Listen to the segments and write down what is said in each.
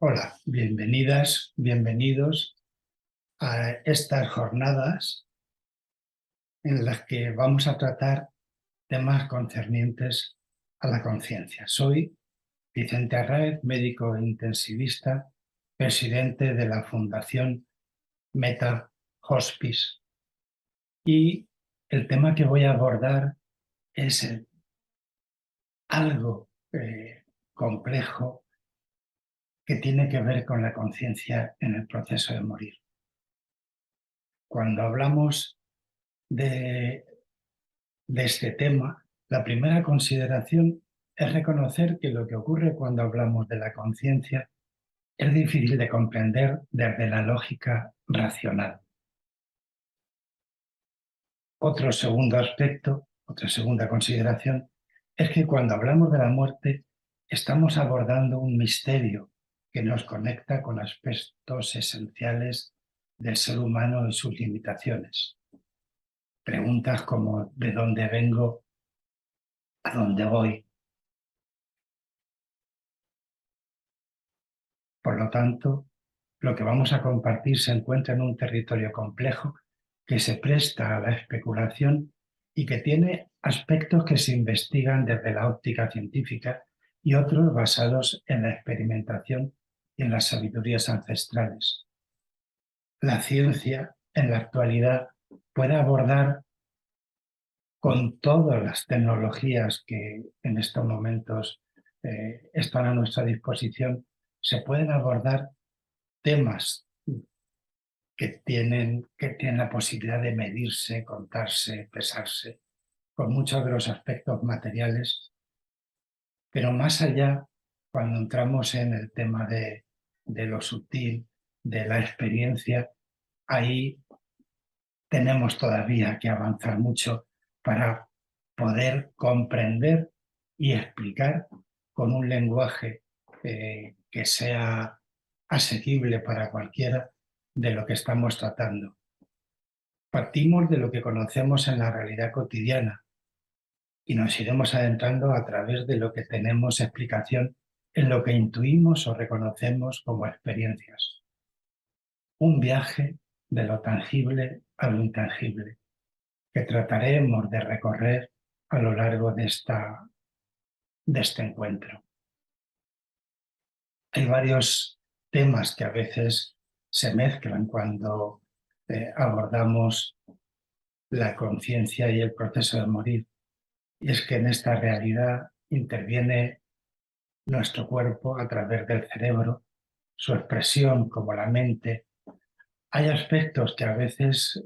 Hola, bienvenidas, bienvenidos a estas jornadas en las que vamos a tratar temas concernientes a la conciencia. Soy Vicente Arráez, médico intensivista, presidente de la Fundación Meta Hospice. Y el tema que voy a abordar es algo complejo que tiene que ver con la conciencia en el proceso de morir. Cuando hablamos de este tema, la primera consideración es reconocer que lo que ocurre cuando hablamos de la conciencia es difícil de comprender desde la lógica racional. Otro segundo aspecto, otra segunda consideración, es que cuando hablamos de la muerte estamos abordando un misterio que nos conecta con aspectos esenciales del ser humano y sus limitaciones. Preguntas como ¿de dónde vengo? ¿A dónde voy? Por lo tanto, lo que vamos a compartir se encuentra en un territorio complejo que se presta a la especulación y que tiene aspectos que se investigan desde la óptica científica y otros basados en la experimentación y en las sabidurías ancestrales. La ciencia, en la actualidad, puede abordar con todas las tecnologías que en estos momentos están a nuestra disposición, se pueden abordar temas que tienen la posibilidad de medirse, contarse, pesarse, con muchos de los aspectos materiales, pero más allá, cuando entramos en el tema de lo sutil, de la experiencia, ahí tenemos todavía que avanzar mucho para poder comprender y explicar con un lenguaje que sea asequible para cualquiera de lo que estamos tratando. Partimos de lo que conocemos en la realidad cotidiana y nos iremos adentrando a través de lo que tenemos explicación en lo que intuimos o reconocemos como experiencias. Un viaje de lo tangible a lo intangible que trataremos de recorrer a lo largo de este encuentro. Hay varios temas que a veces se mezclan cuando abordamos la conciencia y el proceso de morir. Y es que en esta realidad interviene nuestro cuerpo a través del cerebro, su expresión como la mente. Hay aspectos que a veces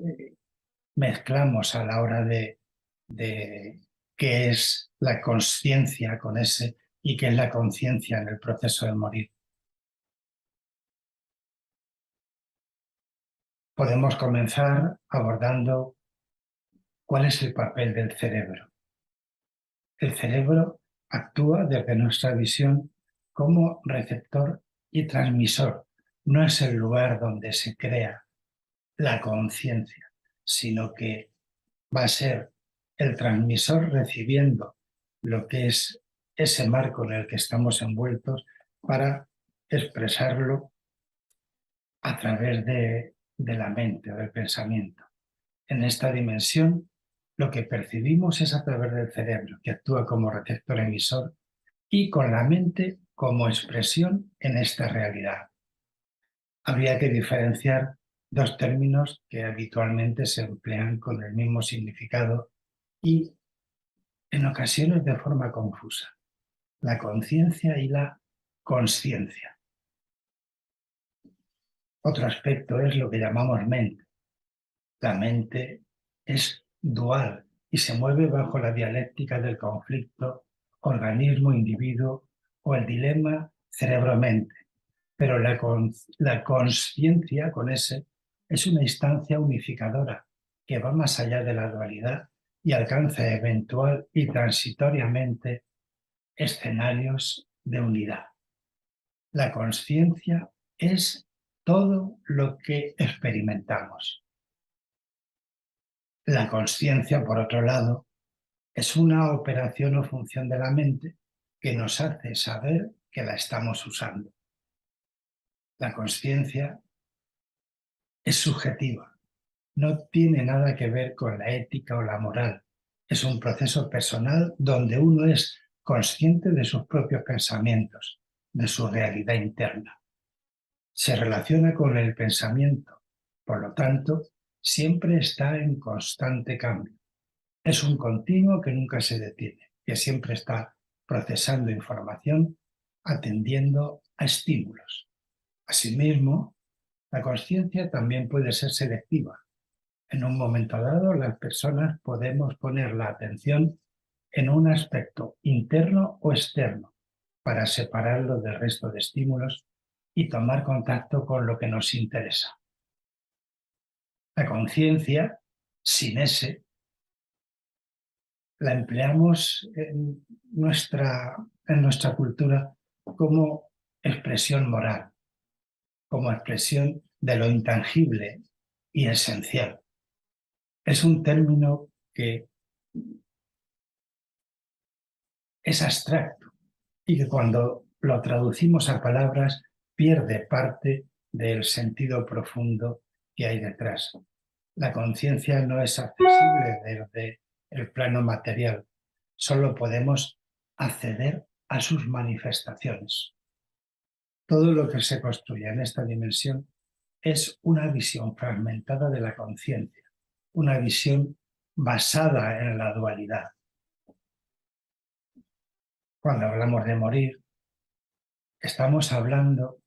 mezclamos a la hora de qué es la consciencia con ese y qué es la conciencia en el proceso de morir. Podemos comenzar abordando cuál es el papel del cerebro. El cerebro actúa desde nuestra visión como receptor y transmisor. No es el lugar donde se crea la conciencia, sino que va a ser el transmisor recibiendo lo que es ese marco en el que estamos envueltos para expresarlo a través de la mente o del pensamiento. En esta dimensión, lo que percibimos es a través del cerebro, que actúa como receptor emisor, y con la mente como expresión en esta realidad. Habría que diferenciar dos términos que habitualmente se emplean con el mismo significado y en ocasiones de forma confusa: la conciencia y la consciencia. Otro aspecto es lo que llamamos mente. La mente es dual y se mueve bajo la dialéctica del conflicto organismo-individuo o el dilema cerebro-mente. Pero la consciencia con ese es una instancia unificadora que va más allá de la dualidad y alcanza eventual y transitoriamente escenarios de unidad. La consciencia es todo lo que experimentamos. La consciencia, por otro lado, es una operación o función de la mente que nos hace saber que la estamos usando. La consciencia es subjetiva, no tiene nada que ver con la ética o la moral. Es un proceso personal donde uno es consciente de sus propios pensamientos, de su realidad interna. Se relaciona con el pensamiento, por lo tanto, siempre está en constante cambio. Es un continuo que nunca se detiene, que siempre está procesando información, atendiendo a estímulos. Asimismo, la consciencia también puede ser selectiva. En un momento dado, las personas podemos poner la atención en un aspecto interno o externo para separarlo del resto de estímulos y tomar contacto con lo que nos interesa. La conciencia, sin ese, la empleamos en nuestra cultura como expresión moral, como expresión de lo intangible y esencial. Es un término que es abstracto y que cuando lo traducimos a palabras pierde parte del sentido profundo que hay detrás. La conciencia no es accesible desde el plano material, solo podemos acceder a sus manifestaciones. Todo lo que se construye en esta dimensión es una visión fragmentada de la conciencia, una visión basada en la dualidad. Cuando hablamos de morir, estamos hablando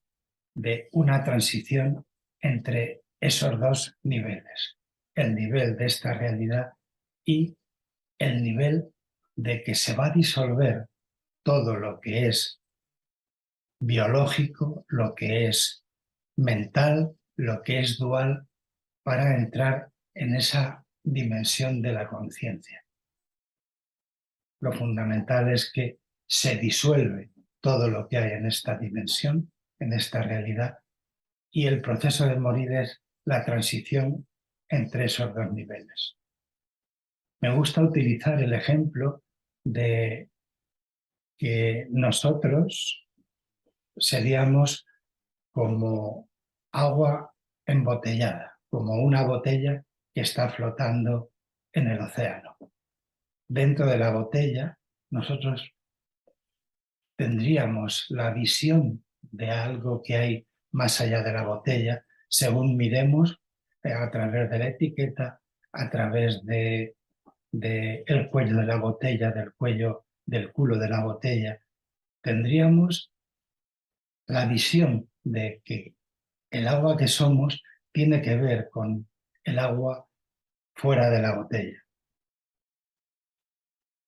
de una transición entre esos dos niveles, el nivel de esta realidad y el nivel de que se va a disolver todo lo que es biológico, lo que es mental, lo que es dual, para entrar en esa dimensión de la conciencia. Lo fundamental es que se disuelve todo lo que hay en esta dimensión, en esta realidad, y el proceso de morir es la transición entre esos dos niveles. Me gusta utilizar el ejemplo de que nosotros seríamos como agua embotellada, como una botella que está flotando en el océano. Dentro de la botella, nosotros tendríamos la visión de algo que hay más allá de la botella, según miremos a través de la etiqueta, a través de el cuello de la botella, del cuello del culo de la botella. Tendríamos la visión de que el agua que somos tiene que ver con el agua fuera de la botella.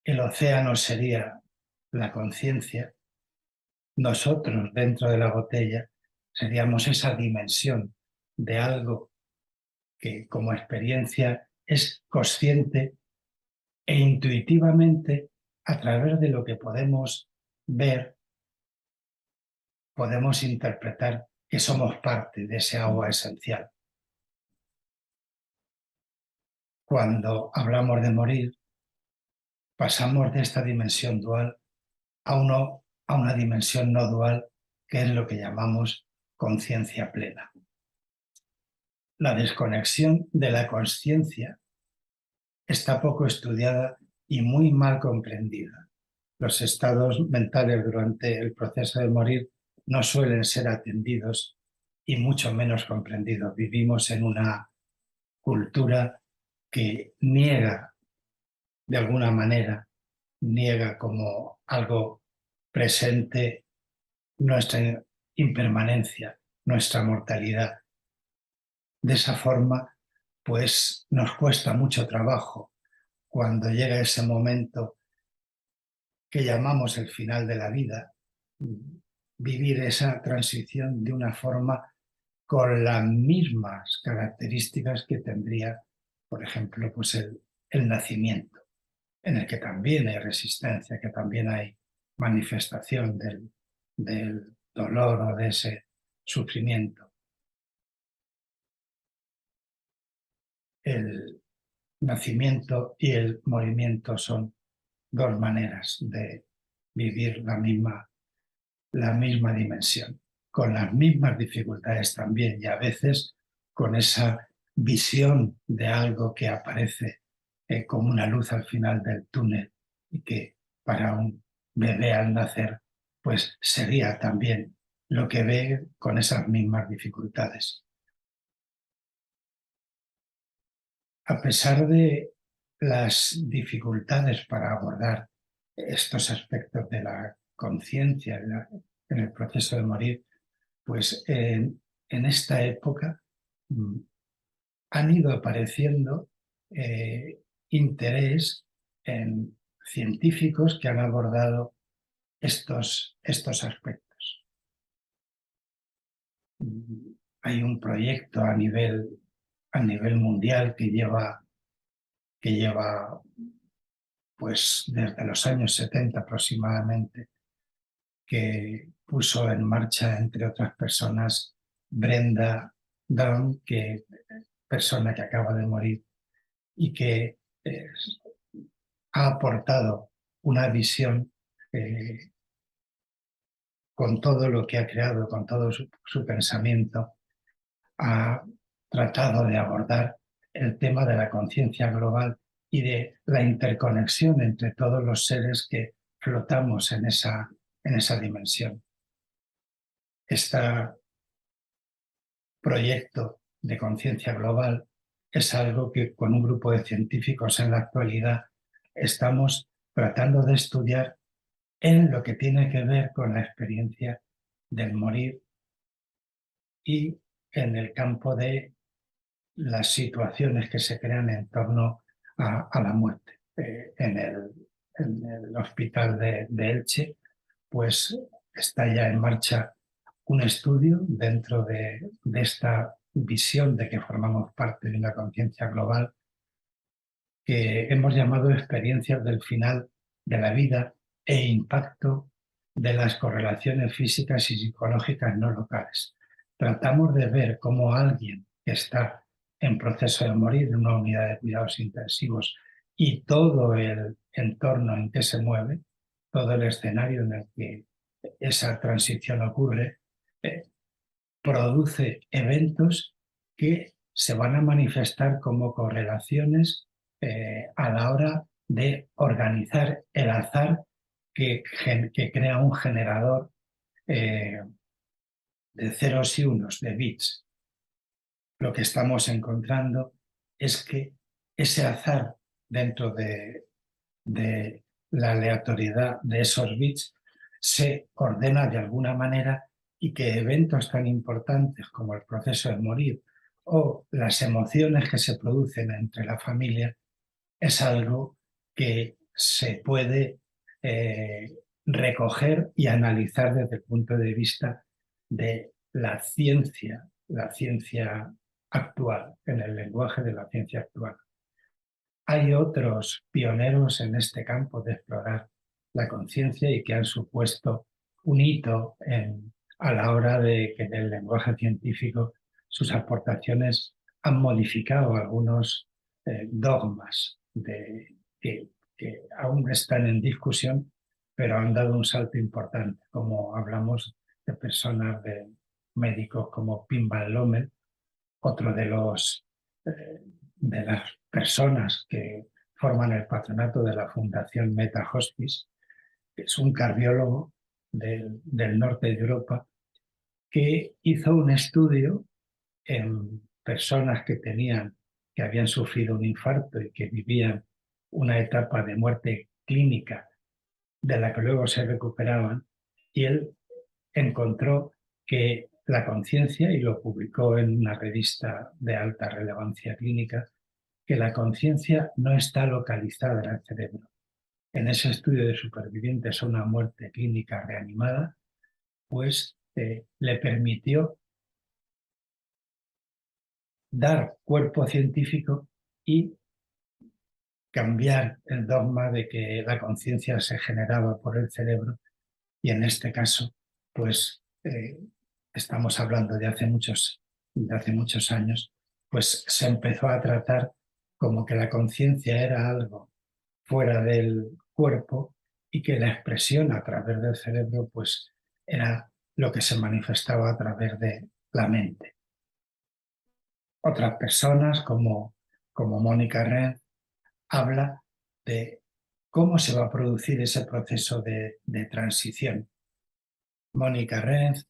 El océano sería la conciencia. Nosotros, dentro de la botella, seríamos esa dimensión de algo que como experiencia es consciente e intuitivamente, a través de lo que podemos ver, podemos interpretar que somos parte de ese agua esencial. Cuando hablamos de morir, pasamos de esta dimensión dual a una dimensión no dual, que es lo que llamamos conciencia plena. La desconexión de la consciencia está poco estudiada y muy mal comprendida. Los estados mentales durante el proceso de morir no suelen ser atendidos y mucho menos comprendidos. Vivimos en una cultura que niega, de alguna manera, niega como algo presente nuestra impermanencia, nuestra mortalidad. De esa forma, pues nos cuesta mucho trabajo cuando llega ese momento que llamamos el final de la vida, vivir esa transición de una forma con las mismas características que tendría, por ejemplo, pues el nacimiento, en el que también hay resistencia, que también hay manifestación del dolor o de ese sufrimiento. El nacimiento y el movimiento son dos maneras de vivir la misma dimensión. con las mismas dificultades también, y a veces con esa visión de algo que aparece como una luz al final del túnel, y que para un bebé al nacer pues sería también lo que ve con esas mismas dificultades. A pesar de las dificultades para abordar estos aspectos de la conciencia en el proceso de morir, pues en esta época mm, han ido apareciendo interés en científicos que han abordado estos aspectos. Hay un proyecto a nivel mundial que lleva pues desde los años 70 aproximadamente, que puso en marcha, entre otras personas, Brenda Brown, que persona que acaba de morir y que ha aportado una visión con todo lo que ha creado, con todo su pensamiento, ha tratado de abordar el tema de la conciencia global y de la interconexión entre todos los seres que flotamos en esa dimensión. Este proyecto de conciencia global es algo que con un grupo de científicos en la actualidad estamos tratando de estudiar en lo que tiene que ver con la experiencia del morir y en el campo de las situaciones que se crean en torno a la muerte. En el hospital de Elche, pues está ya en marcha un estudio dentro de esta visión de que formamos parte de una conciencia global que hemos llamado experiencias del final de la vida e impacto de las correlaciones físicas y psicológicas no locales. Tratamos de ver cómo alguien que está en proceso de morir en una unidad de cuidados intensivos y todo el entorno en que se mueve, todo el escenario en el que esa transición ocurre, produce eventos que se van a manifestar como correlaciones a la hora de organizar el azar que crea un generador de ceros y unos, de bits. Lo que estamos encontrando es que ese azar dentro de la aleatoriedad de esos bits se ordena de alguna manera, y que eventos tan importantes como el proceso de morir o las emociones que se producen entre la familia es algo que se puede recoger y analizar desde el punto de vista de la ciencia actual, en el lenguaje de la ciencia actual. Hay otros pioneros en este campo de explorar la conciencia y que han supuesto un hito a la hora de que en el lenguaje científico sus aportaciones han modificado algunos dogmas que aún están en discusión, pero han dado un salto importante, como hablamos de personas, de médicos como Pim Van Lommel, otro de las personas que forman el patronato de la Fundación Meta Hospice, que es un cardiólogo del norte de Europa, que hizo un estudio en personas que habían sufrido un infarto y que vivían una etapa de muerte clínica de la que luego se recuperaban, y él encontró que la conciencia, y lo publicó en una revista de alta relevancia clínica, que la conciencia no está localizada en el cerebro. En ese estudio de supervivientes a una muerte clínica reanimada, pues le permitió dar cuerpo científico y cambiar el dogma de que la conciencia se generaba por el cerebro, y en este caso, pues estamos hablando de hace muchos años, pues se empezó a tratar como que la conciencia era algo fuera del cuerpo y que la expresión a través del cerebro pues era lo que se manifestaba a través de la mente. Otras personas, como Mónica Renz, habla de cómo se va a producir ese proceso de transición. Mónica Renz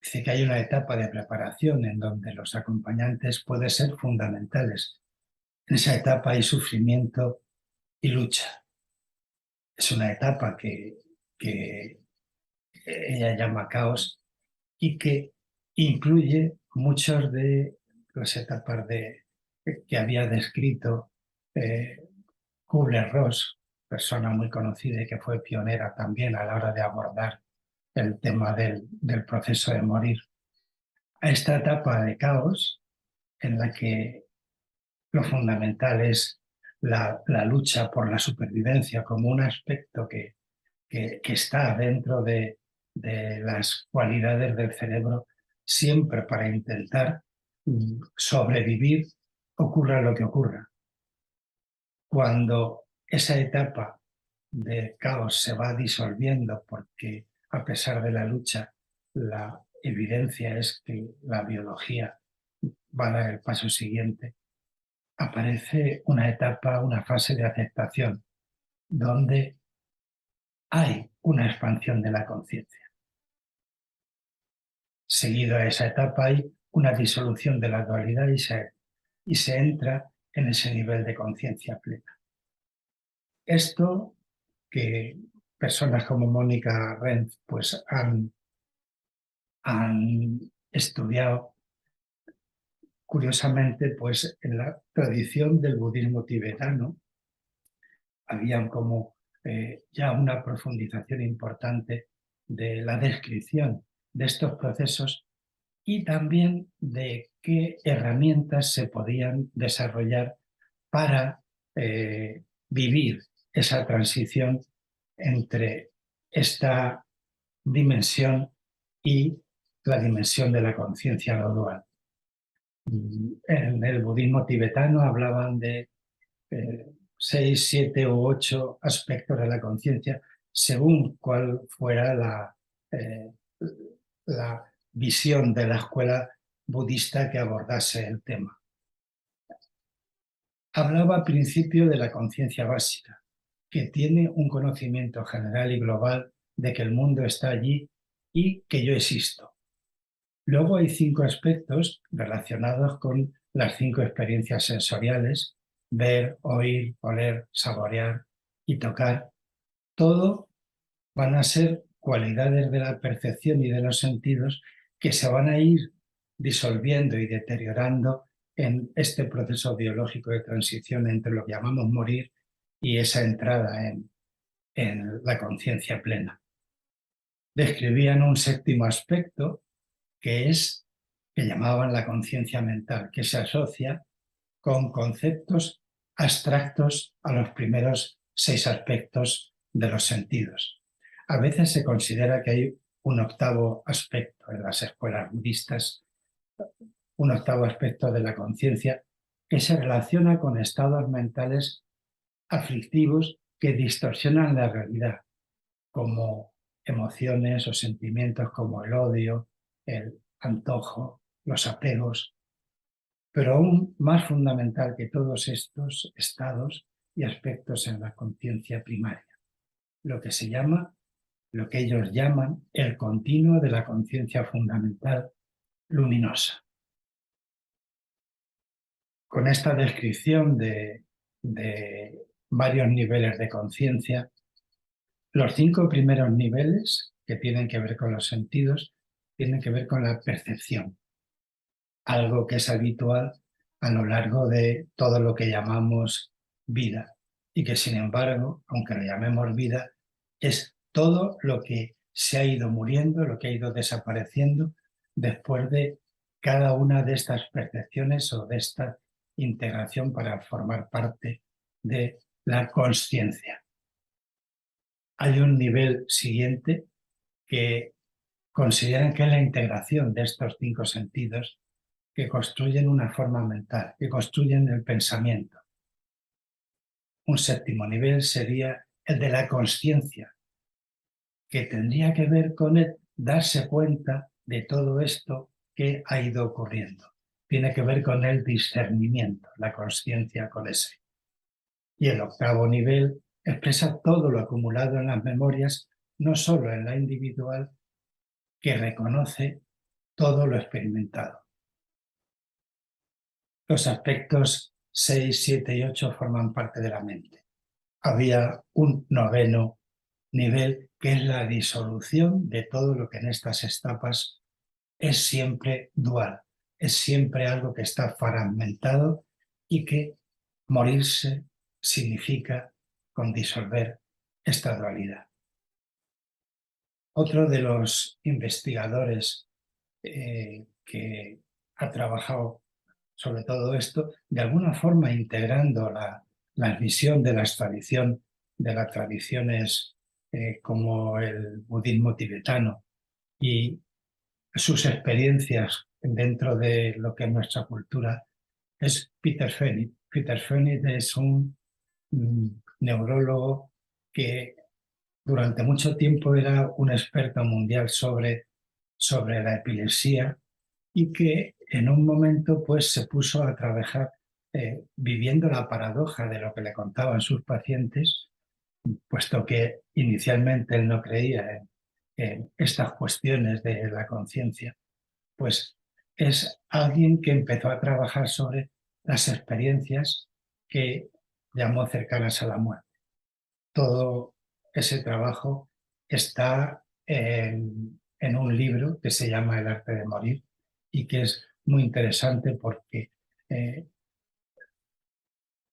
dice que hay una etapa de preparación en donde los acompañantes pueden ser fundamentales. En esa etapa hay sufrimiento y lucha. Es una etapa que ella llama caos y que incluye muchas de las etapas que había descrito Kubler-Ross, persona muy conocida y que fue pionera también a la hora de abordar el tema del proceso de morir. A esta etapa de caos, en la que lo fundamental es la lucha por la supervivencia como un aspecto que está dentro de las cualidades del cerebro, siempre para intentar sobrevivir, ocurra lo que ocurra. Cuando esa etapa de caos se va disolviendo, porque a pesar de la lucha, la evidencia es que la biología va a dar el paso siguiente, aparece una etapa, una fase de aceptación, donde hay una expansión de la conciencia. Seguido a esa etapa hay una disolución de la dualidad y se entra en ese nivel de conciencia plena. Esto que personas como Mónica Renz pues han estudiado, curiosamente, pues en la tradición del budismo tibetano había como ya una profundización importante de la descripción de estos procesos y también de qué herramientas se podían desarrollar para vivir esa transición entre esta dimensión y la dimensión de la conciencia no dual. En el budismo tibetano hablaban de 6, 7 u 8 aspectos de la conciencia según cuál fuera la visión de la escuela budista que abordase el tema. Hablaba al principio de la conciencia básica, que tiene un conocimiento general y global de que el mundo está allí y que yo existo. Luego hay 5 aspectos relacionados con las 5 experiencias sensoriales: ver, oír, oler, saborear y tocar. Todo van a ser cualidades de la percepción y de los sentidos que se van a ir disolviendo y deteriorando en este proceso biológico de transición entre lo que llamamos morir y esa entrada en la conciencia plena. Describían un 7º aspecto que llamaban la conciencia mental, que se asocia con conceptos abstractos a los primeros 6 aspectos de los sentidos. A veces se considera que hay un 8º aspecto en las escuelas budistas, un 8º aspecto de la conciencia que se relaciona con estados mentales aflictivos que distorsionan la realidad, como emociones o sentimientos como el odio, el antojo, los apegos. Pero aún más fundamental que todos estos estados y aspectos en la conciencia primaria, lo que ellos llaman el continuo de la conciencia fundamental luminosa. Con esta descripción de varios niveles de conciencia, los 5 primeros niveles, que tienen que ver con los sentidos, tienen que ver con la percepción, algo que es habitual a lo largo de todo lo que llamamos vida y que, sin embargo, aunque lo llamemos vida, es todo lo que se ha ido muriendo, lo que ha ido desapareciendo después de cada una de estas percepciones o de esta integración para formar parte de la consciencia. Hay un nivel siguiente que consideran que es la integración de estos 5 sentidos que construyen una forma mental, que construyen el pensamiento. Un 7º nivel sería el de la consciencia, que tendría que ver con darse cuenta de todo esto que ha ido ocurriendo. Tiene que ver con el discernimiento, la consciencia con ese. Y el octavo nivel expresa todo lo acumulado en las memorias, no solo en la individual, que reconoce todo lo experimentado. Los aspectos 6, 7 y 8 forman parte de la mente. Había un noveno nivel que es la disolución de todo lo que en estas etapas es siempre dual, es siempre algo que está fragmentado y que morirse significa con disolver esta dualidad. Otro de los investigadores que ha trabajado sobre todo esto, de alguna forma integrando la visión de las tradiciones como el budismo tibetano y sus experiencias dentro de lo que es nuestra cultura, es Peter Pfennig. Peter Pfennig es un neurólogo que durante mucho tiempo era un experto mundial sobre la epilepsia y que en un momento pues se puso a trabajar viviendo la paradoja de lo que le contaban sus pacientes, puesto que inicialmente él no creía en estas cuestiones de la conciencia, pues es alguien que empezó a trabajar sobre las experiencias que llamó cercanas a la muerte. Todo ese trabajo está en un libro que se llama El arte de morir y que es muy interesante porque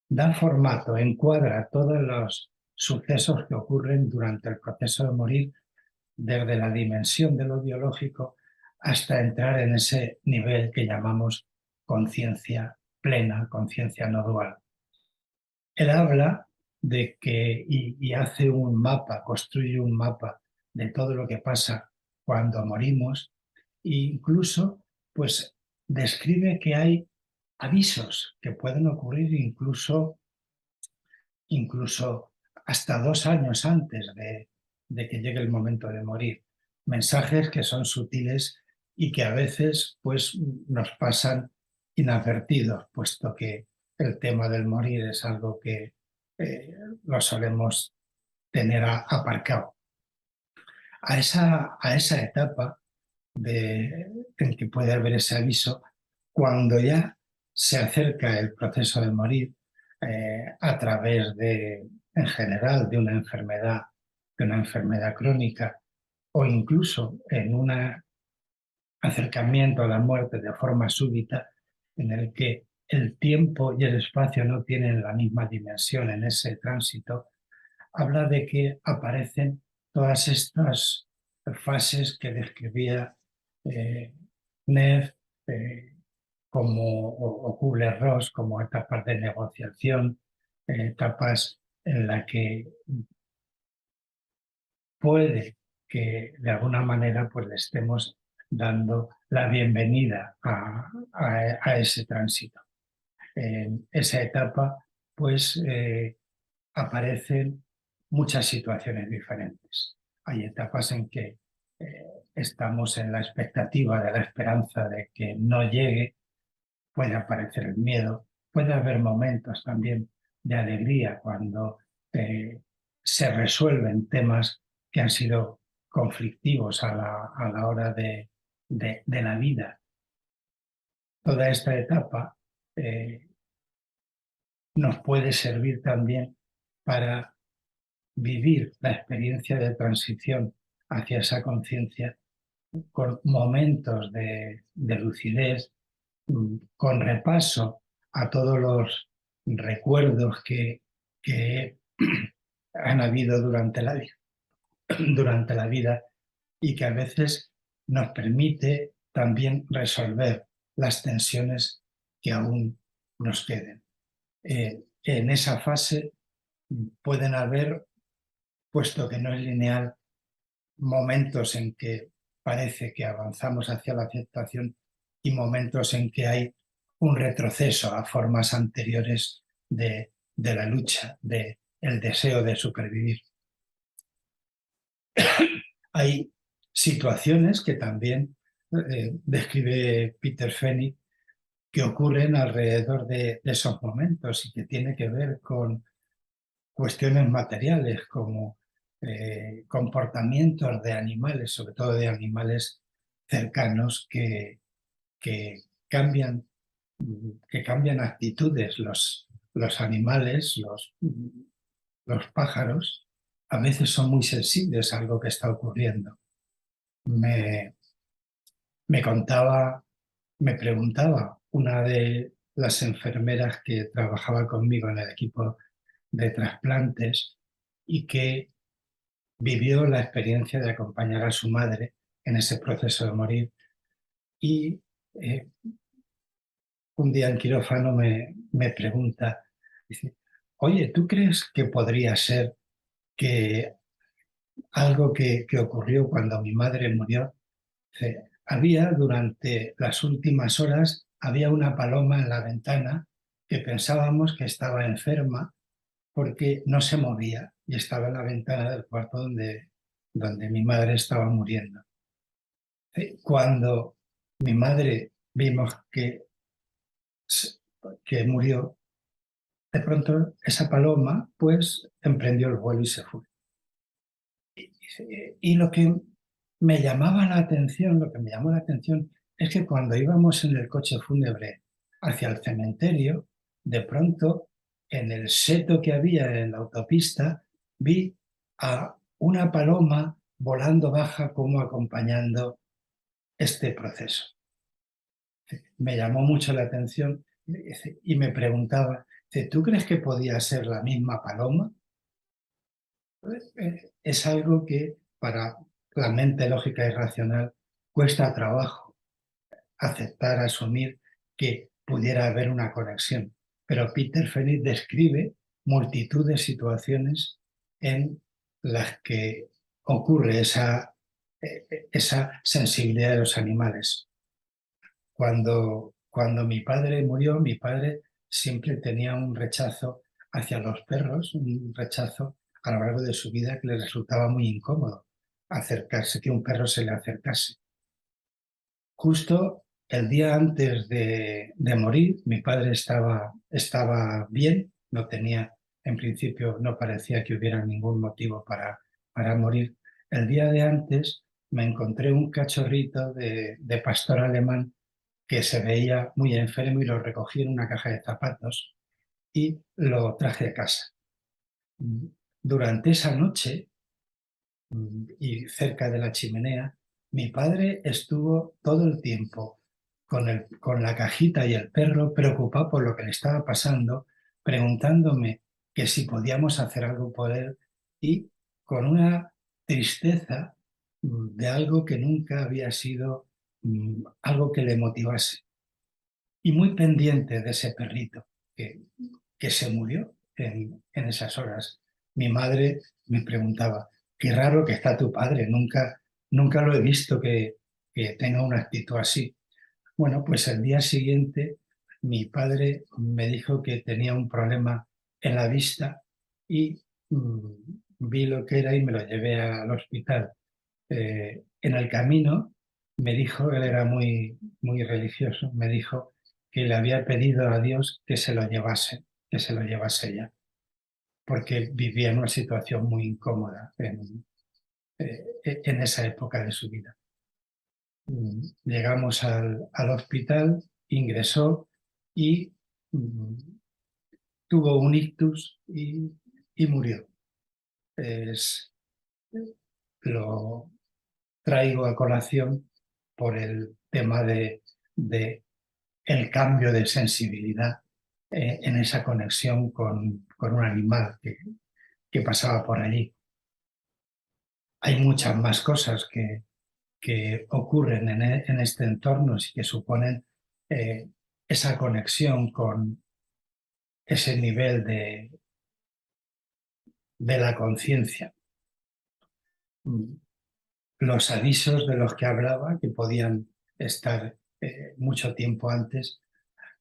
da formato, encuadra todos los sucesos que ocurren durante el proceso de morir, desde la dimensión de lo biológico hasta entrar en ese nivel que llamamos conciencia plena, conciencia no dual. Él habla de que, y hace un mapa, construye un mapa de todo lo que pasa cuando morimos, e incluso pues describe que hay avisos que pueden ocurrir incluso hasta 2 años antes de que llegue el momento de morir. Mensajes que son sutiles y que a veces pues, nos pasan inadvertidos, puesto que el tema del morir es algo que lo solemos tener aparcado. A esa etapa en que puede haber ese aviso, cuando ya se acerca el proceso de morir a través en general, de una enfermedad crónica o incluso en un acercamiento a la muerte de forma súbita, en el que el tiempo y el espacio no tienen la misma dimensión en ese tránsito, habla de que aparecen todas estas fases que describía Neff o Kubler-Ross como etapas de negociación, etapas en las que puede que de alguna manera pues, le estemos dando la bienvenida a ese tránsito. En esa etapa pues aparecen muchas situaciones diferentes. Hay etapas en que estamos en la expectativa de la esperanza de que no llegue, puede aparecer el miedo, puede haber momentos también de alegría cuando se resuelven temas que han sido conflictivos a la hora de la vida. Toda esta etapa nos puede servir también para vivir la experiencia de transición hacia esa conciencia con momentos de lucidez, con repaso a todos los recuerdos que han habido durante durante la vida y que a veces nos permite también resolver las tensiones que aún nos queden. En esa fase pueden haber, puesto que no es lineal, momentos en que parece que avanzamos hacia la aceptación y momentos en que hay un retroceso a formas anteriores de la lucha, del deseo de supervivir. Hay situaciones que también describe Peter Fenwick, que ocurren alrededor de esos momentos y que tiene que ver con cuestiones materiales como comportamientos de animales, sobre todo de animales cercanos que cambian, que cambian actitudes. Los animales, los pájaros, a veces son muy sensibles a algo que está ocurriendo. Me, me contaba, me preguntaba una de las enfermeras que trabajaba conmigo en el equipo de trasplantes y que vivió la experiencia de acompañar a su madre en ese proceso de morir. Y eh, un día en quirófano me pregunta, dice, oye, ¿tú crees que podría ser que algo que ocurrió cuando mi madre murió? Dice, había durante las últimas horas, había una paloma en la ventana que pensábamos que estaba enferma porque no se movía y estaba en la ventana del cuarto donde mi madre estaba muriendo. Cuando mi madre vimos que murió, de pronto esa paloma pues emprendió el vuelo y se fue. Y lo que me llamaba la atención, lo que me llamó la atención es que cuando íbamos en el coche fúnebre hacia el cementerio, de pronto en el seto que había en la autopista vi a una paloma volando baja como acompañando este proceso. Me llamó mucho la atención y me preguntaba, ¿tú crees que podía ser la misma paloma? Es algo que para la mente lógica y racional cuesta trabajo aceptar, asumir que pudiera haber una conexión. Pero Peter Fenwick describe multitud de situaciones en las que ocurre esa sensibilidad de los animales. Cuando mi padre murió, mi padre siempre tenía un rechazo hacia los perros, un rechazo a lo largo de su vida que le resultaba muy incómodo acercarse, que un perro se le acercase. Justo el día antes de morir, mi padre estaba bien, no tenía, en principio, no parecía que hubiera ningún motivo para morir. El día de antes me encontré un cachorrito de pastor alemán que se veía muy enfermo y lo recogí en una caja de zapatos y lo traje a casa. Durante esa noche y cerca de la chimenea, mi padre estuvo todo el tiempo con la cajita y el perro preocupado por lo que le estaba pasando, preguntándome que si podíamos hacer algo por él y con una tristeza de algo que nunca había sido algo que le motivase y muy pendiente de ese perrito que se murió en esas horas. Mi madre me preguntaba, qué raro que está tu padre, nunca lo he visto que tenga una actitud así. Bueno, pues el día siguiente mi padre me dijo que tenía un problema en la vista y vi lo que era y me lo llevé al hospital. En el camino me dijo, él era muy religioso, me dijo que le había pedido a Dios que se lo llevase ya, porque vivía en una situación muy incómoda en esa época de su vida. Llegamos al hospital, ingresó y mm, tuvo un ictus y murió. Es, lo traigo a colación por el tema de el cambio de sensibilidad en esa conexión con un animal que pasaba por allí. Hay muchas más cosas que ocurren en este entorno y que suponen eh, esa conexión con ese nivel de la conciencia. Los avisos de los que hablaba, que podían estar mucho tiempo antes,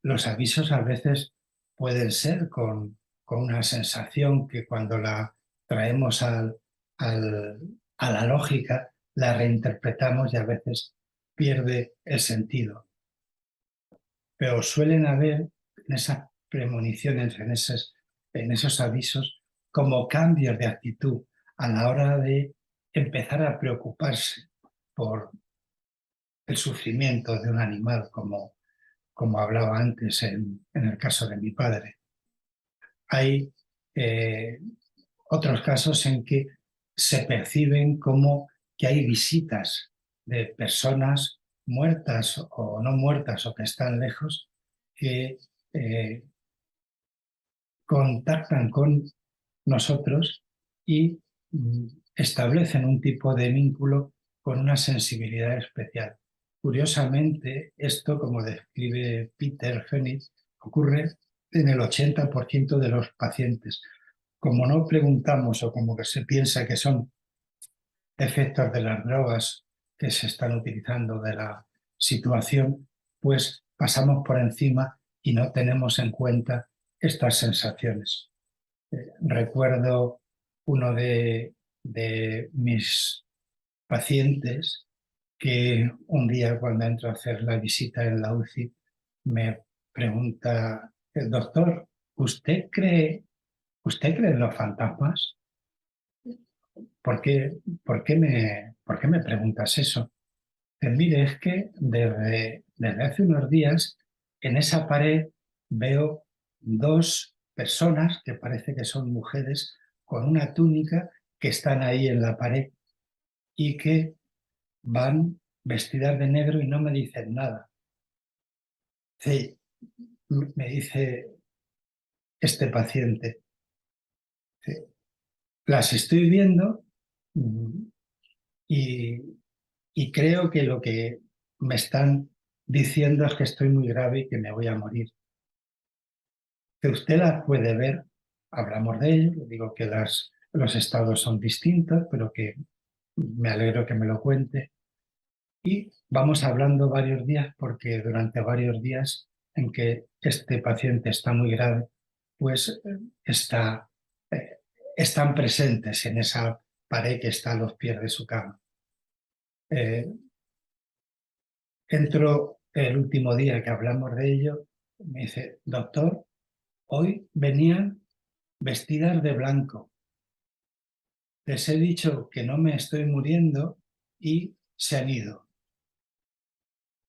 los avisos a veces pueden ser con una sensación que cuando la traemos a la lógica la reinterpretamos y a veces pierde el sentido. Pero suelen haber en esas premoniciones, en esos avisos, como cambios de actitud a la hora de empezar a preocuparse por el sufrimiento de un animal, como hablaba antes en el caso de mi padre. Hay otros casos en que se perciben como que hay visitas de personas muertas o no muertas o que están lejos que contactan con nosotros y establecen un tipo de vínculo con una sensibilidad especial. Curiosamente, esto, como describe Peter Phoenix, ocurre en el 80% de los pacientes. Como no preguntamos o como que se piensa que son efectos de las drogas que se están utilizando de la situación, pues pasamos por encima y no tenemos en cuenta estas sensaciones. Recuerdo uno de mis pacientes que un día cuando entro a hacer la visita en la UCI me pregunta, doctor, ¿usted cree en los fantasmas? ¿Por qué, por qué me preguntas eso? Mire, es que desde hace unos días en esa pared veo dos personas que parece que son mujeres con una túnica que están ahí en la pared y que van vestidas de negro y no me dicen nada. Sí, me dice este paciente, sí, las estoy viendo mm, y, y creo que lo que me están diciendo es que estoy muy grave y que me voy a morir. Que usted las puede ver, hablamos de ello, digo que los estados son distintos, pero que me alegro que me lo cuente. Y vamos hablando varios días porque durante varios días en que este paciente está muy grave, pues eh, están presentes en esa pared que está a los pies de su cama. Eh, Entro el último día que hablamos de ello, me dice, doctor, hoy venían vestidas de blanco. Les he dicho que no me estoy muriendo y se han ido.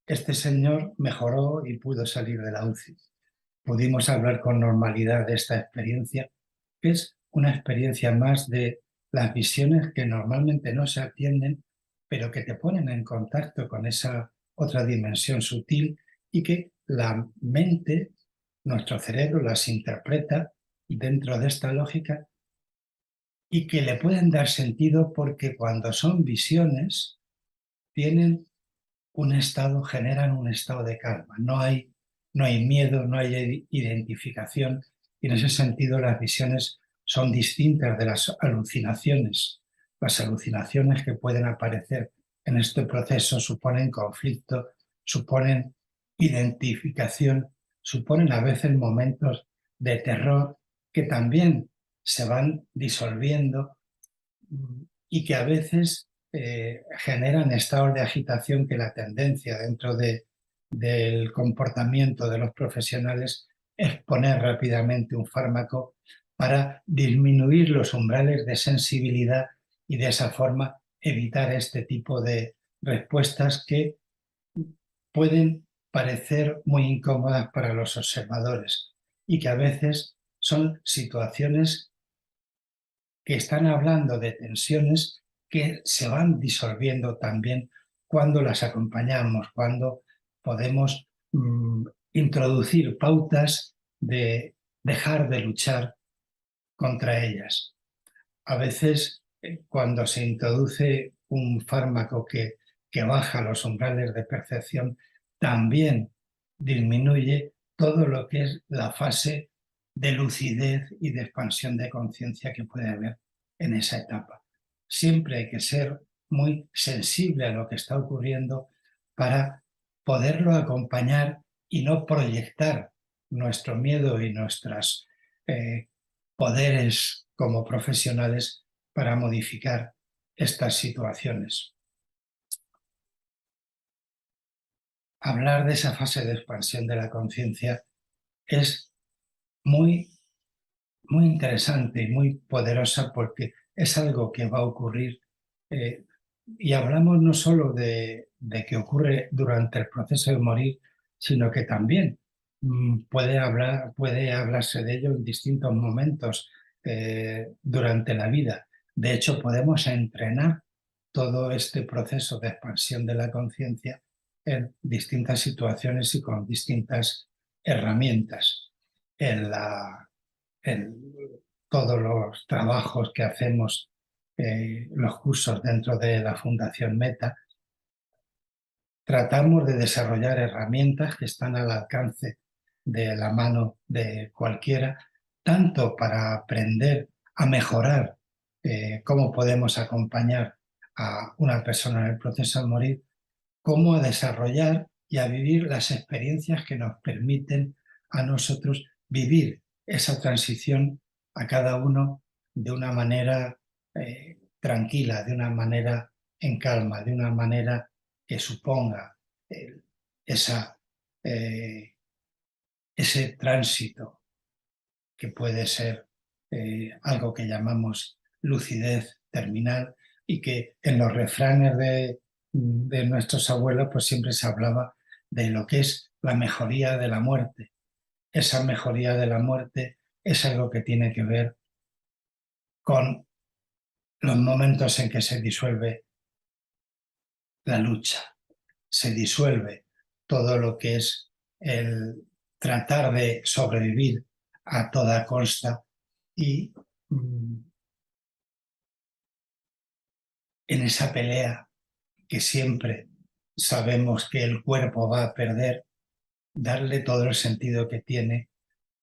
Este señor mejoró y pudo salir de la UCI. Pudimos hablar con normalidad de esta experiencia, que es una experiencia más de las visiones que normalmente no se atienden, pero que te ponen en contacto con esa otra dimensión sutil y que la mente, nuestro cerebro, las interpreta dentro de esta lógica y que le pueden dar sentido porque cuando son visiones tienen un estado, generan un estado de calma. No hay miedo, no hay identificación y en ese sentido las visiones son distintas de las alucinaciones. Las alucinaciones que pueden aparecer en este proceso suponen conflicto, suponen identificación, suponen a veces momentos de terror que también se van disolviendo y que a veces generan estados de agitación que la tendencia dentro del comportamiento de los profesionales es poner rápidamente un fármaco para disminuir los umbrales de sensibilidad y de esa forma evitar este tipo de respuestas que pueden parecer muy incómodas para los observadores y que a veces son situaciones que están hablando de tensiones que se van disolviendo también cuando las acompañamos, cuando podemos introducir pautas de dejar de luchar contra ellas. A veces, cuando se introduce un fármaco que baja los umbrales de percepción, también disminuye todo lo que es la fase de lucidez y de expansión de conciencia que puede haber en esa etapa. Siempre hay que ser muy sensible a lo que está ocurriendo para poderlo acompañar y no proyectar nuestro miedo y nuestros poderes como profesionales para modificar estas situaciones. hablar de esa fase de expansión de la conciencia es muy, muy interesante y muy poderosa porque es algo que va a ocurrir eh, y hablamos no solo de que ocurre durante el proceso de morir, sino que también puede hablarse de ello en distintos momentos durante la vida. De hecho, podemos entrenar todo este proceso de expansión de la conciencia en distintas situaciones y con distintas herramientas. En, en todos los trabajos que hacemos, los cursos dentro de la Fundación Meta, tratamos de desarrollar herramientas que están al alcance de la mano de cualquiera, tanto para aprender a mejorar cómo podemos acompañar a una persona en el proceso de morir, como a desarrollar y a vivir las experiencias que nos permiten a nosotros vivir esa transición a cada uno de una manera tranquila, de una manera en calma, de una manera que suponga eh, esa, eh, ese tránsito que puede ser algo que llamamos lucidez terminal y que en los refranes de nuestros abuelos pues siempre se hablaba de lo que es la mejoría de la muerte. Esa mejoría de la muerte es algo que tiene que ver con los momentos en que se disuelve la lucha, se disuelve todo lo que es el tratar de sobrevivir a toda costa y en esa pelea que siempre sabemos que el cuerpo va a perder, darle todo el sentido que tiene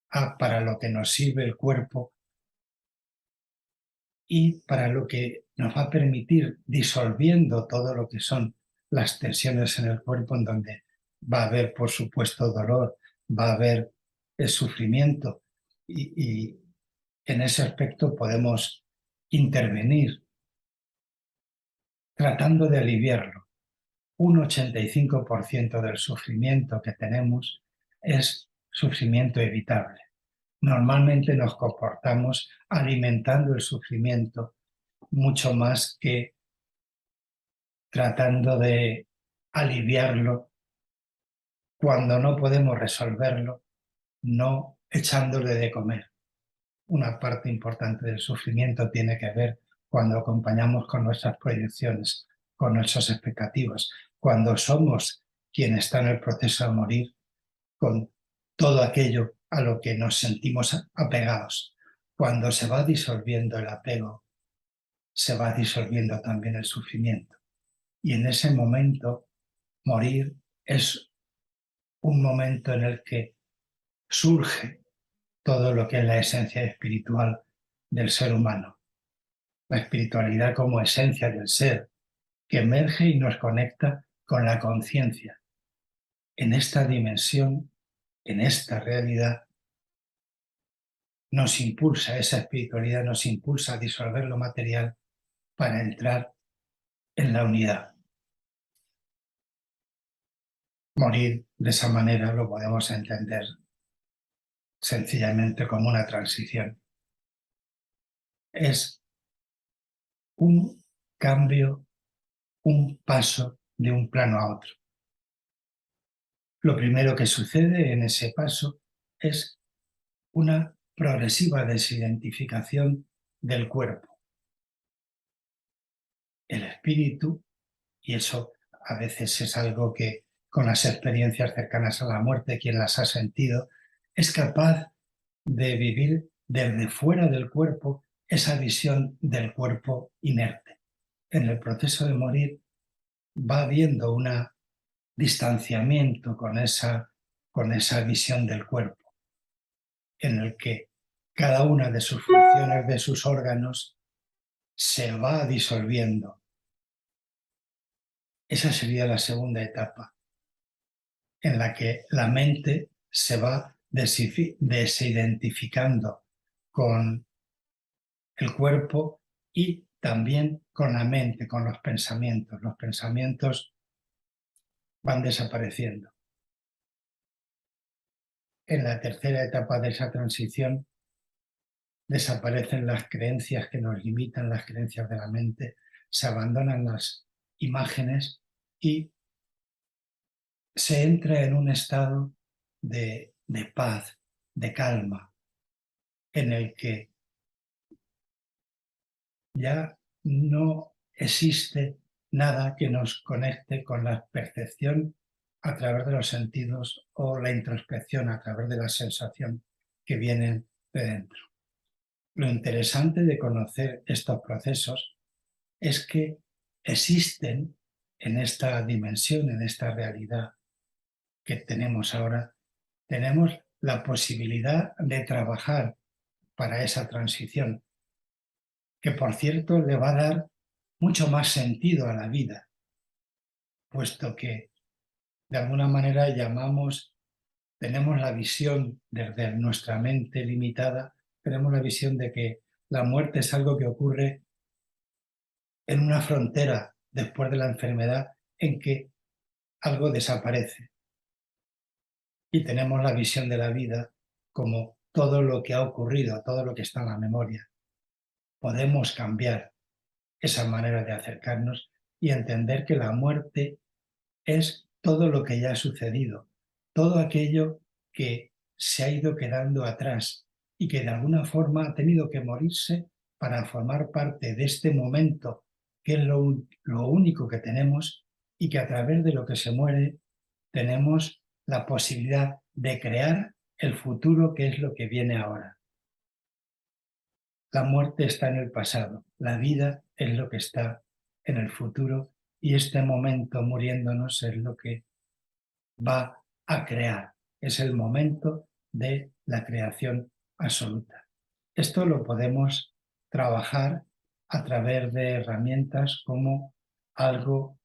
a para lo que nos sirve el cuerpo y para lo que nos va a permitir disolviendo todo lo que son las tensiones en el cuerpo, en donde va a haber, por supuesto, dolor, va a haber el sufrimiento y en ese aspecto podemos intervenir tratando de aliviarlo. Un 85% del sufrimiento que tenemos es sufrimiento evitable. Normalmente nos comportamos alimentando el sufrimiento mucho más que tratando de aliviarlo cuando no podemos resolverlo, no echándole de comer. Una parte importante del sufrimiento tiene que ver cuando acompañamos con nuestras proyecciones, con nuestras expectativas, cuando somos quien está en el proceso de morir, con todo aquello a lo que nos sentimos apegados. Cuando se va disolviendo el apego, se va disolviendo también el sufrimiento. Y en ese momento, morir es un momento en el que surge todo lo que es la esencia espiritual del ser humano. La espiritualidad como esencia del ser, que emerge y nos conecta con la conciencia. En esta dimensión, en esta realidad, nos impulsa, esa espiritualidad nos impulsa a disolver lo material para entrar en la unidad. Morir de esa manera lo podemos entender sencillamente como una transición. Es un cambio, un paso de un plano a otro. Lo primero que sucede en ese paso es una progresiva desidentificación del cuerpo. El espíritu, y eso a veces es algo que con las experiencias cercanas a la muerte, quien las ha sentido, es capaz de vivir desde fuera del cuerpo esa visión del cuerpo inerte. En el proceso de morir va habiendo un distanciamiento con esa visión del cuerpo, en el que cada una de sus funciones, de sus órganos, se va disolviendo. Esa sería la segunda etapa, en la que la mente se va desidentificando con el cuerpo y también con la mente, con los pensamientos. Los pensamientos van desapareciendo. en la tercera etapa de esa transición desaparecen las creencias que nos limitan, las creencias de la mente, se abandonan las imágenes y se entra en un estado de paz, de calma, en el que ya no existe nada que nos conecte con la percepción a través de los sentidos o la introspección a través de la sensación que vienen de dentro. Lo interesante de conocer estos procesos es que existen en esta dimensión, en esta realidad que tenemos ahora, tenemos la posibilidad de trabajar para esa transición, que por cierto le va a dar mucho más sentido a la vida, puesto que de alguna manera tenemos la visión desde nuestra mente limitada, tenemos la visión de que la muerte es algo que ocurre en una frontera después de la enfermedad en que algo desaparece. Y tenemos la visión de la vida como todo lo que ha ocurrido, todo lo que está en la memoria. Podemos cambiar esa manera de acercarnos y entender que la muerte es todo lo que ya ha sucedido, todo aquello que se ha ido quedando atrás y que de alguna forma ha tenido que morirse para formar parte de este momento, que es lo único que tenemos y que a través de lo que se muere tenemos la posibilidad de crear el futuro, que es lo que viene ahora. La muerte está en el pasado, la vida es lo que está en el futuro y este momento muriéndonos es lo que va a crear. Es el momento de la creación absoluta. Esto lo podemos trabajar a través de herramientas como algo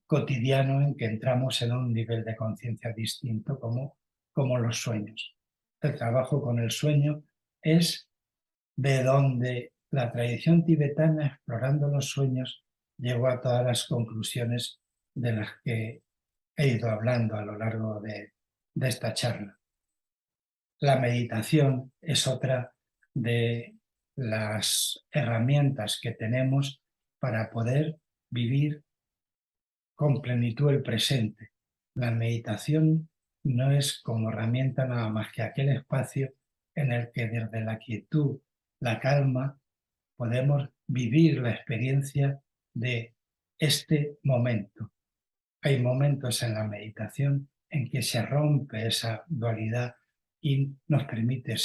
cotidiano en que entramos en un nivel de conciencia distinto, como los sueños. El trabajo con el sueño es de donde la tradición tibetana, explorando los sueños, llegó a todas las conclusiones de las que he ido hablando a lo largo de esta charla. La meditación es otra de las herramientas que tenemos para poder vivir con plenitud el presente. La meditación no es como herramienta nada más que aquel espacio en el que desde la quietud, la calma, podemos vivir la experiencia de este momento. Hay momentos en la meditación en que se rompe esa dualidad y nos permite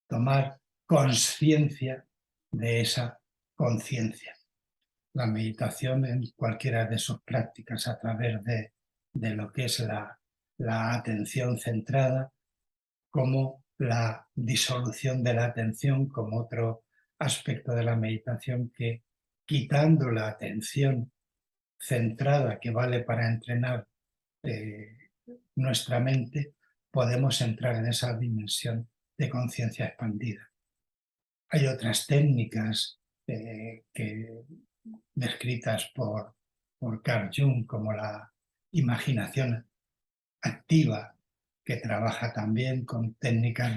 tomar conciencia de esa conciencia. La meditación en cualquiera de sus prácticas a través de lo que es la atención centrada, como la disolución de la atención, como otro aspecto de la meditación que, quitando la atención centrada que vale para entrenar nuestra mente, podemos entrar en esa dimensión de conciencia expandida. Hay otras técnicas descritas por Carl Jung, como la imaginación activa, que trabaja también con técnicas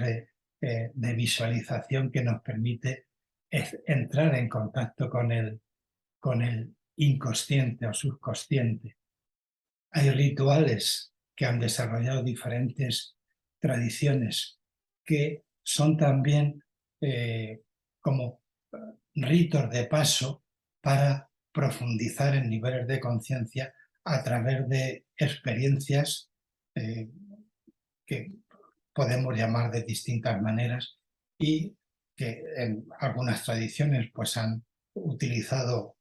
de visualización que nos permite entrar en contacto con el inconsciente o subconsciente. Hay rituales que han desarrollado diferentes tradiciones que son también como ritos de paso para profundizar en niveles de conciencia a través de experiencias que podemos llamar de distintas maneras y que en algunas tradiciones pues han utilizado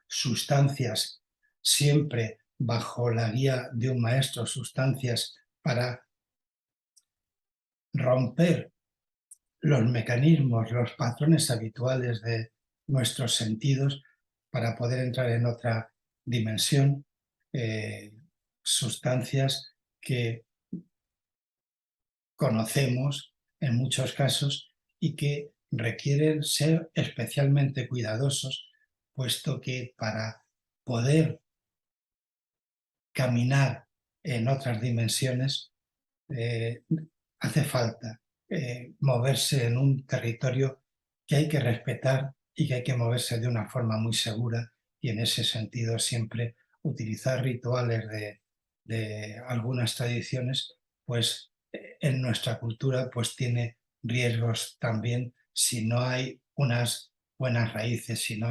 sustancias siempre bajo la guía de un maestro, sustancias para romper los mecanismos, los patrones habituales de nuestros sentidos para poder entrar en otra dimensión, sustancias que conocemos en muchos casos y que requieren ser especialmente cuidadosos, puesto que para poder caminar en otras dimensiones hace falta moverse en un territorio que hay que respetar y que hay que moverse de una forma muy segura, y en ese sentido siempre utilizar rituales de algunas tradiciones, pues en nuestra cultura pues tiene riesgos también si no hay unas buenas raíces, si no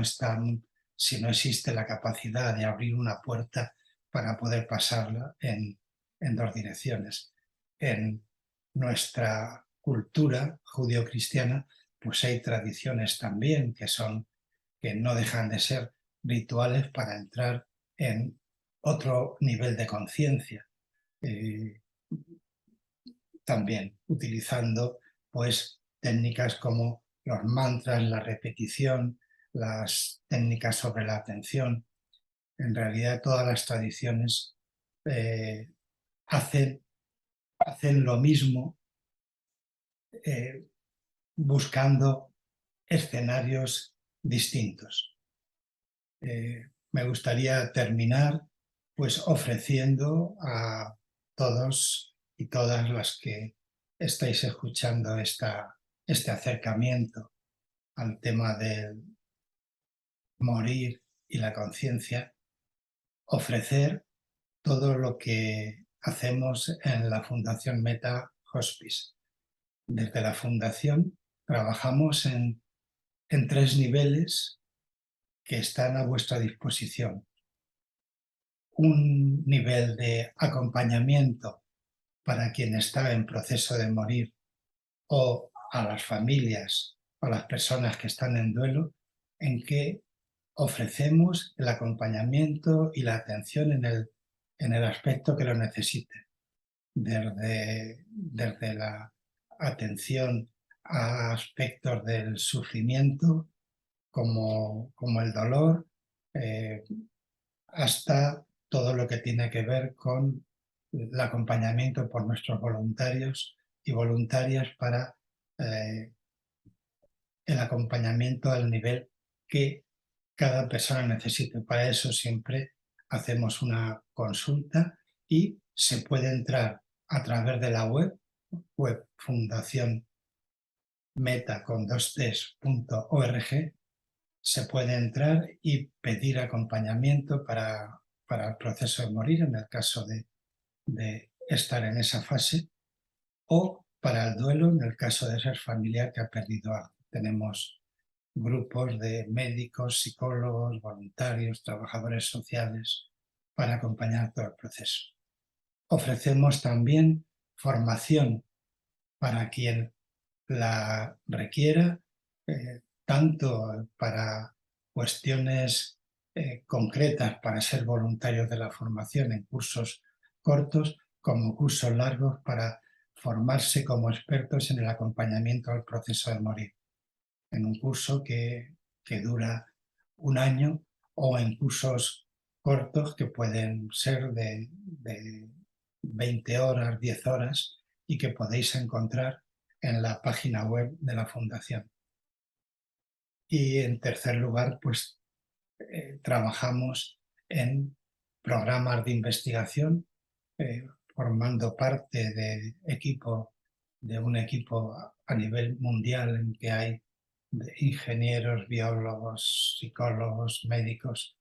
existe la capacidad de abrir una puerta para poder pasarla en dos direcciones. En nuestra cultura judio-cristiana pues hay tradiciones también que no dejan de ser rituales para entrar en otro nivel de conciencia. Eh, También utilizando pues técnicas como los mantras, la repetición, las técnicas sobre la atención. En realidad todas las tradiciones eh, hacen, hacen lo mismo, eh, buscando escenarios distintos. Me gustaría terminar pues ofreciendo a todos y todas las que estáis escuchando este acercamiento al tema del morir y la conciencia, ofrecer todo lo que hacemos en la Fundación Meta Hospice. Desde la Fundación trabajamos en 3 niveles que están a vuestra disposición. Un nivel de acompañamiento para quien está en proceso de morir, o a las familias o a las personas que están en duelo, en que ofrecemos el acompañamiento y la atención en el aspecto que lo necesite, desde la atención a aspectos del sufrimiento como el dolor, eh, hasta todo lo que tiene que ver con el acompañamiento por nuestros voluntarios y voluntarias para eh, el acompañamiento al nivel que cada persona necesite. Para eso siempre hacemos una consulta y se puede entrar a través de la web Fundación Meta con 2ts.org. Se puede entrar y pedir acompañamiento para el proceso de morir, en el caso de estar en esa fase, o para el duelo, en el caso de ser familiar que ha perdido algo. Tenemos grupos de médicos, psicólogos, voluntarios, trabajadores sociales para acompañar todo el proceso. Ofrecemos también formación para quien la requiera, tanto para cuestiones concretas para ser voluntarios de la formación en cursos cortos, como cursos largos para formarse como expertos en el acompañamiento al proceso de morir, en un curso que dura 1 año, o en cursos cortos que pueden ser de 20 horas, 10 horas, y que podéis encontrar en la página web de la Fundación. Y en tercer lugar, pues trabajamos en programas de investigación, formando parte de un equipo a nivel mundial en que hay ingenieros, biólogos, psicólogos, médicos,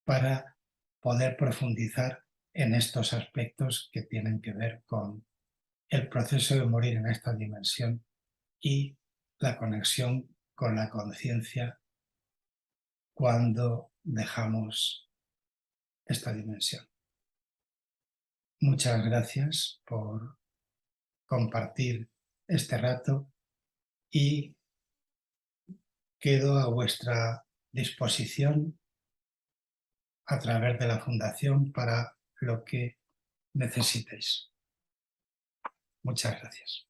para poder profundizar en estos aspectos que tienen que ver con el proceso de morir en esta dimensión y la conexión con la conciencia cuando dejamos esta dimensión. Muchas gracias por compartir este rato y quedo a vuestra disposición a través de la Fundación para lo que necesitéis. Muchas gracias.